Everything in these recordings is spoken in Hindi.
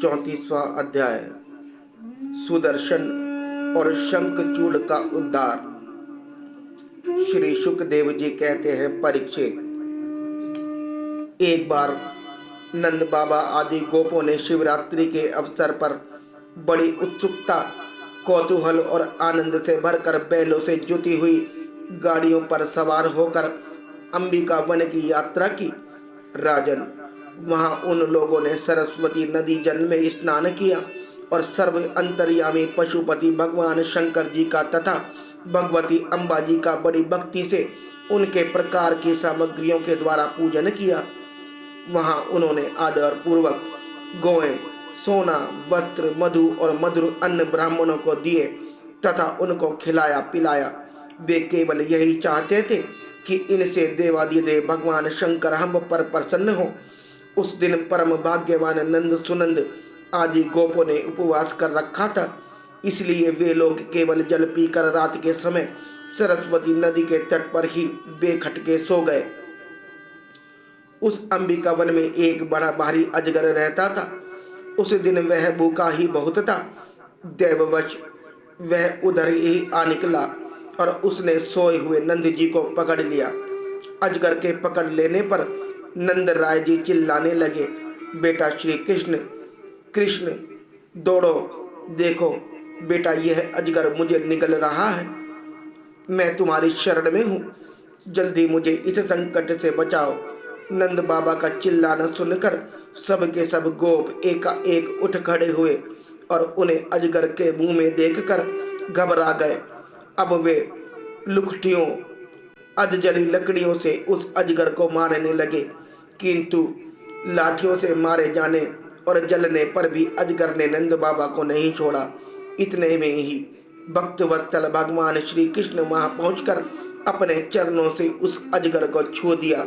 34वां अध्याय। सुदर्शन और शंखचूड़ का उद्धार। श्री सुखदेव जी कहते हैं, परीक्षित, एक बार नंद बाबा आदि गोपों ने शिवरात्रि के अवसर पर बड़ी उत्सुकता, कौतूहल और आनंद से भरकर बैलों से जुटी हुई गाड़ियों पर सवार होकर अंबिका वन की यात्रा की। राजन, वहां उन लोगों ने सरस्वती नदी जल में स्नान किया और सर्व अंतर्यामी पशुपति भगवान शंकर जी का तथा भगवती अम्बा जी का बड़ी भक्ति से उनके प्रकार की सामग्रियों के द्वारा पूजन किया। वहां उन्होंने आदर पूर्वक गौएं, सोना, वस्त्र, मधु और मधुर अन्न ब्राह्मणों को दिए तथा उनको खिलाया पिलाया। वे केवल यही चाहते थे कि इनसे देवादिदेव भगवान शंकर हम पर प्रसन्न हो। उस दिन परम भाग्यवान नंद सुनंद आदि गोपों ने उपवास कर रखा था, इसलिए वे लोग केवल जल पीकर रात के समय सरस्वती नदी के तट पर ही बेखटके सो गए। उस अंबिका वन में एक बड़ा भारी अजगर रहता था। उस दिन वह भूखा ही बहुत था। दैववश वह उधर ही आ निकला और उसने सोए हुए नंद जी को पकड़ लिया। अजगर के पकड़ लेने पर नंद राय जी चिल्लाने लगे, बेटा श्री कृष्ण, कृष्ण, दौड़ो, देखो बेटा, यह अजगर मुझे निगल रहा है। मैं तुम्हारी शरण में हूँ, जल्दी मुझे इस संकट से बचाओ। नंद बाबा का चिल्लाना सुनकर सब के सब गोप एकाएक उठ खड़े हुए और उन्हें अजगर के मुंह में देखकर घबरा गए। अब वे लुखटियों, अधजली लकड़ियों से उस अजगर को मारने लगे, किंतु लाठियों से मारे जाने और जलने पर भी अजगर ने नंद बाबा को नहीं छोड़ा। इतने में ही भक्तवत्सल भगवान श्री कृष्ण वहां पहुंचकर अपने चरणों से उस अजगर को छू दिया।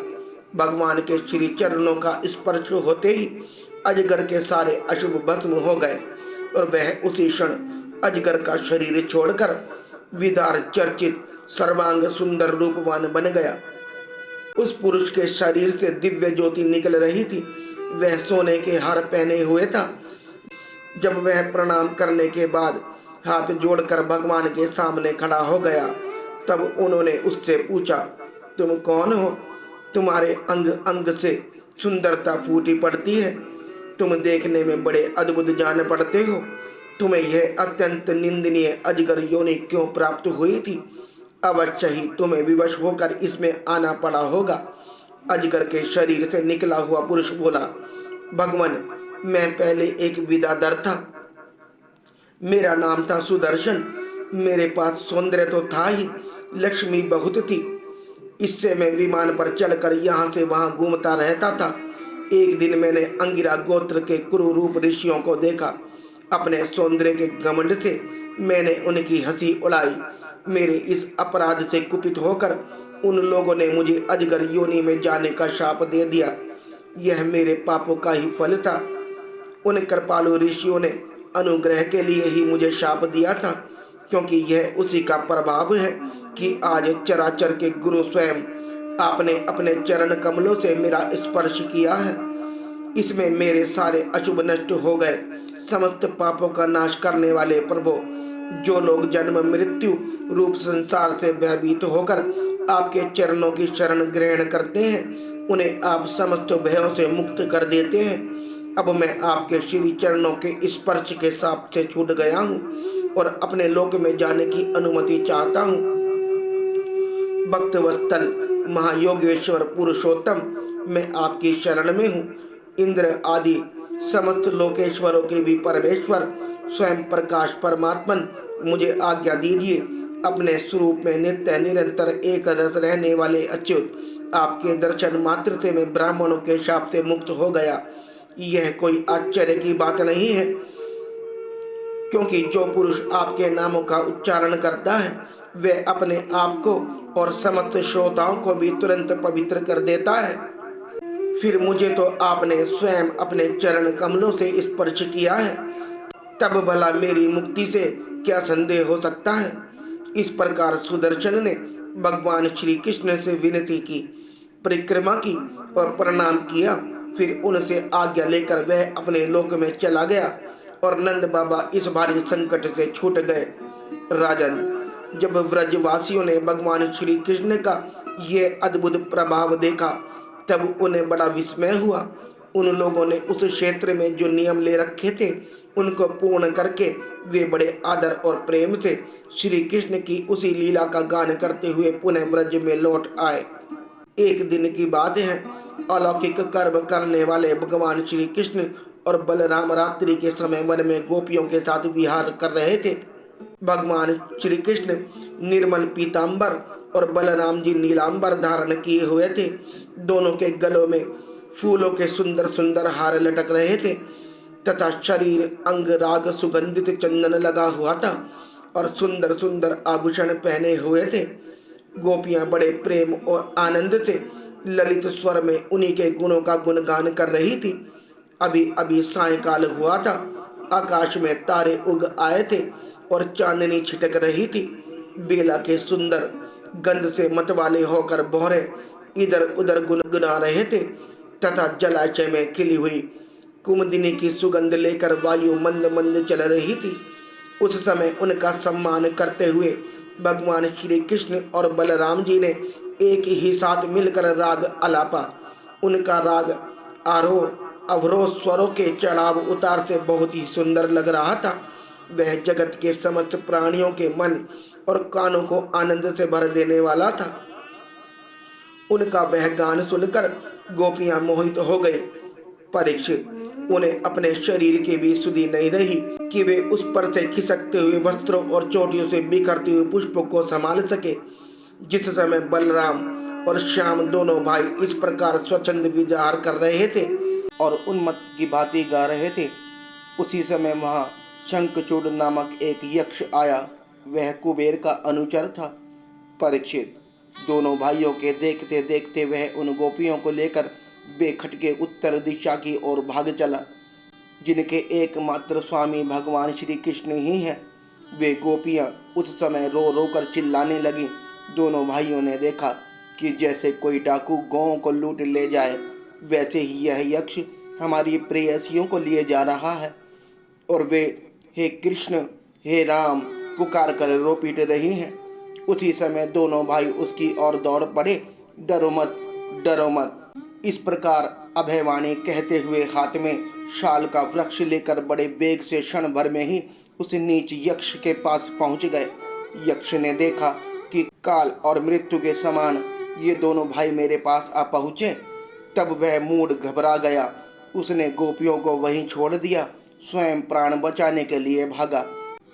भगवान के श्री चरणों का स्पर्श होते ही अजगर के सारे अशुभ भस्म हो गए और वह उसी क्षण अजगर का शरीर छोड़कर विदार चर्चित सर्वांग सुंदर रूपवान बन गया। उस पुरुष के शरीर से दिव्य ज्योति निकल रही थी। वह सोने के हार पहने हुए था। जब वह प्रणाम करने के बाद हाथ जोड़कर भगवान के सामने खड़ा हो गया, तब उन्होंने उससे पूछा, तुम कौन हो? तुम्हारे अंग अंग से सुंदरता फूटी पड़ती है। तुम देखने में बड़े अद्भुत जान पड़ते हो। तुम्हें यह अत्यंत निंदनीय अजगर योनि क्यों प्राप्त हुई थी? अवश्य ही तुम्हें विवश होकर इसमें आना पड़ा होगा। अजगर के शरीर से निकला हुआ पुरुष बोला, भगवान, मैं पहले एक विदादर था। मेरा नाम था सुदर्शन। मेरे पास सौंदर्य तो था ही, लक्ष्मी बहुत थी। इससे मैं विमान पर चढ़कर यहाँ से वहाँ घूमता रहता था। एक दिन मैंने अंगिरा गोत्र के कुरूप ऋषियों को देखा। अपने सौंदर्य के घमंड से मैंने उनकी हंसी उड़ाई। मेरे इस अपराध से कुपित होकर उन लोगों ने मुझे अजगर योनि में जाने का शाप दे दिया। यह मेरे पापों का ही फल था। उन कृपालु ऋषियों ने अनुग्रह के लिए ही मुझे शाप दिया था, क्योंकि यह उसी का प्रभाव है कि आज चराचर के गुरु स्वयं आपने अपने चरण कमलों से मेरा स्पर्श किया है। इसमें मेरे सारे अशुभ नष्ट हो गए। समस्त पापों का नाश करने वाले प्रभु, जो लोग जन्म मृत्यु रूप संसार से भयभीत होकर आपके चरणों की शरण ग्रहण करते हैं, उन्हें आप समस्त भयों से मुक्त कर देते हैं। अब मैं आपके श्री चरणों के स्पर्श के साप से छूट गया हूँ और अपने लोक में जाने की अनुमति चाहता हूँ। भक्तवत्सल महायोगेश्वर पुरुषोत्तम, मैं आपकी शरण में हूँ। इंद्र आदि समस्त लोकेश्वरों के भी परमेश्वर स्वयं प्रकाश परमात्मन, मुझे आज्ञा दीजिए। अपने स्वरूप में नित्य निरंतर एक रस रहने वाले अच्युत, आपके दर्शन मात्र से मैं ब्राह्मणों के शाप से मुक्त हो गया। यह कोई आश्चर्य की बात नहीं है, क्योंकि जो पुरुष आपके नामों का उच्चारण करता है, वह अपने आप को और समस्त श्रोताओं को भी तुरंत पवित्र कर देता है। फिर मुझे तो आपने स्वयं अपने चरण कमलों से स्पर्श किया है, तब भला मेरी मुक्ति से क्या संदेह हो सकता है? इस प्रकार सुदर्शन ने भगवान श्री कृष्ण से विनती की, परिक्रमा की और प्रणाम किया फिर उनसे आज्ञा लेकर वह अपने लोक में चला गया और नंद बाबा इस भारी संकट से छूट गए। राजन, जब व्रजवासियों ने भगवान श्री कृष्ण का ये अद्भुत प्रभाव देखा तब उन्हें बड़ा विस्मय हुआ। उन लोगों ने उस क्षेत्र में जो नियम ले रखे थे उनको पूर्ण करके वे बड़े आदर और प्रेम से श्री कृष्ण की उसी लीला का गान करते हुए पुनः ब्रज में लौट आए। एक दिन की बात है, अलौकिक कर्म करने वाले भगवान श्री कृष्ण और बलराम रात्रि के समय वन में गोपियों के साथ विहार कर रहे थे। भगवान श्री कृष्ण निर्मल पीतांबर और बलराम जी नीलांबर धारण किए हुए थे। दोनों के गलों में फूलों के सुंदर सुंदर हार लटक रहे थे तथा शरीर अंग राग सुगंधित चंदन लगा हुआ था और सुंदर सुंदर आभूषण पहने हुए थे। गोपियां बड़े प्रेम और आनंद से ललित स्वर में उन्हीं के गुणों का गुणगान कर रही थी। अभी अभी सायंकाल हुआ था, आकाश में तारे उग आए थे और चांदनी छिटक रही थी। बेला के सुंदर गंध से मतवाले होकर भौरे इधर उधर गुनगुना रहे थे तथा जलाशय में खिली हुई कुमुदिनी की सुगंध लेकर वायु मंद मंद चल रही थी। उस समय उनका सम्मान करते हुए भगवान श्री कृष्ण और बलराम जी ने एक ही साथ मिलकर राग आलापा। उनका राग आरोह अवरोह स्वरों के चढ़ाव उतार से बहुत ही सुंदर लग रहा था। वह जगत के समस्त प्राणियों के मन और कानों को आनंद से भर देने वाला था। उनका वह गान सुनकर गोपियां मोहित हो गई। परीक्षित, उन्हें अपने शरीर की भी सुधि नहीं रही कि वे उस पर से खिसकते हुए वस्त्रों और चोटियों से बिखरते हुए पुष्पों को संभाल सके। जिस समय बलराम और श्याम दोनों भाई इस प्रकार स्वच्छंद विचार कर रहे थे और उन्मत्त की भांति गा रहे थे, उसी समय वहां शंखचूड़ नामक एक यक्ष आया। वह कुबेर का अनुचर था। परीक्षित, दोनों भाइयों के देखते देखते वह उन गोपियों को लेकर बेखट के उत्तर दिशा की ओर भाग चला, जिनके एकमात्र स्वामी भगवान श्री कृष्ण ही हैं। वे गोपियां उस समय रो रो कर चिल्लाने लगी। दोनों भाइयों ने देखा कि जैसे कोई डाकू गौं को लूट ले जाए, वैसे ही यह यक्ष हमारी प्रेयसियों को लिए जा रहा है। और वे हे कृष्ण, हे राम पुकार कर रो पीट रही हैं। उसी समय दोनों भाई उसकी ओर दौड़ पड़े। डरो मत, डरो मत, इस प्रकार अभयवाणी कहते हुए हाथ में शाल का वृक्ष लेकर बड़े वेग से क्षण भर में ही उस नीच यक्ष के पास पहुंच गए। यक्ष ने देखा कि काल और मृत्यु के समान ये दोनों भाई मेरे पास आ पहुंचे, तब वह मूड घबरा गया। उसने गोपियों को वहीं छोड़ दिया, स्वयं प्राण बचाने के लिए भागा।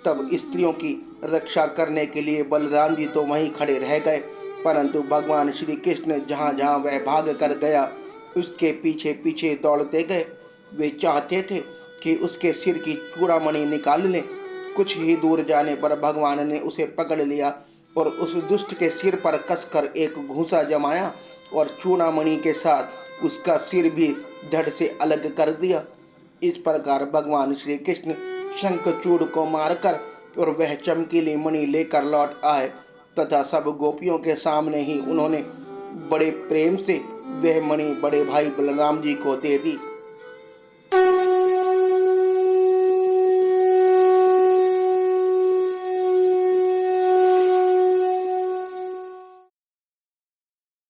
तब स्त्रियों की रक्षा करने के लिए बलराम जी तो वहीं खड़े रह गए, परंतु भगवान श्री कृष्ण जहाँ जहाँ वह भाग कर गया उसके पीछे पीछे दौड़ते गए। वे चाहते थे कि उसके सिर की चूड़ामणि निकाल लें। कुछ ही दूर जाने पर भगवान ने उसे पकड़ लिया और उस दुष्ट के सिर पर कसकर एक घूंसा जमाया और चूड़ामणि के साथ उसका सिर भी धड़ से अलग कर दिया। इस प्रकार भगवान श्री कृष्ण शंखचूड़ को मारकर और वह चमकीली मणि लेकर लौट आए तथा सब गोपियों के सामने ही उन्होंने बड़े प्रेम से वह मणि बड़े भाई बलराम जी को दे दी।